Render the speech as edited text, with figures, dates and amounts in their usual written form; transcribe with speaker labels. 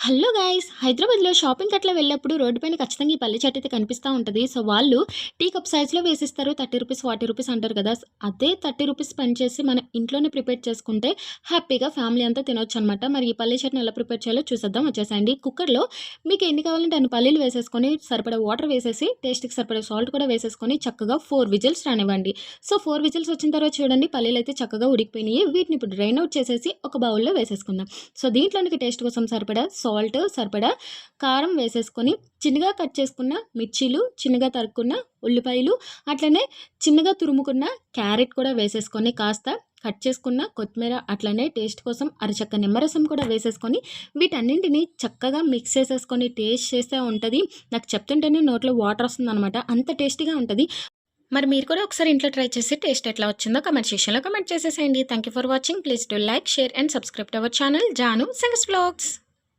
Speaker 1: Hello guys! హైదరాబాద్‌లో షాపింగ్‌కి అట్లా వెళ్ళినప్పుడు రోడ్డు పైన ఖచ్చితంగా ఈ పల్లి చెట్టు అయితే కనిపిస్తా ఉంటది. సో, వాళ్ళు టీ కప్ సైజ్‌లో వేసిస్తారు. రూ. 30, రూ. 40 అంటారు కదా! అదే రూ. 30 స్పెండ్ చేసి మనం ఇంట్లోనే ప్రిపేర్ చేసుకుంటే హ్యాపీగా ఫ్యామిలీ అంతా తినొచ్చనమాట. మరి ఈ పల్లి చట్నీ ఎలా ప్రిపేర్ చేయాలో చూసేద్దాం వచ్చేసేయండి. కుక్కర్‌లో మీకు ఎన్ని కావాలంటే అన్ని పల్లీలు వేసేసుకొని, సరిపడా వాటర్ వేసేసి, టేస్ట్‌కి సరిపడా సాల్ట్ కూడా వేసేసుకొని చక్కగా 4 విజిల్స్ రానివ్వండి. సో, 4 విజిల్స్ వచ్చిన తర్వాత చూడండి పల్లీలయితే చక్కగా ఉడికిపోయినాయి. వీటిని ఇప్పుడు డ్రైన్ ఔట్ చేసేసి ఒక బౌల్‌లో వేసేసుకుందాం. సో, దీంట్లోనికి టేస్ట్ కోసం సరిపడా సాల్ట్, సరిపడా కారం వేసేసుకొని, చిన్నగా కట్ చేసుకున్న మిర్చీలు, చిన్నగా తరుక్కున్న ఉల్లిపాయలు, అట్లనే చిన్నగా తురుముకున్న క్యారెట్ కూడా వేసేసుకొని, కాస్త కట్ చేసుకున్న కొత్తిమీర, అట్లనే టేస్ట్ కోసం అరచక్క నిమ్మరసం కూడా వేసేసుకొని, వీటన్నింటిని చక్కగా మిక్స్ చేసేసుకొని టేస్ట్ చేస్తే ఉంటది. నాకు చెప్తుంటేనే నోట్లో వాటర్ వస్తుందనమాట. అంత టేస్టీగా ఉంటది. మరి మీరు కూడా ఒకసారి ఇంట్లో ట్రై చేసి టేస్ట్ ఎట్లా వచ్చిందో కామెంట్ సెక్షన్‌లో కామెంట్ చేసేసేయండి. Thank you for watching. Please do like, share and subscribe to our channel Janu singers vlogs.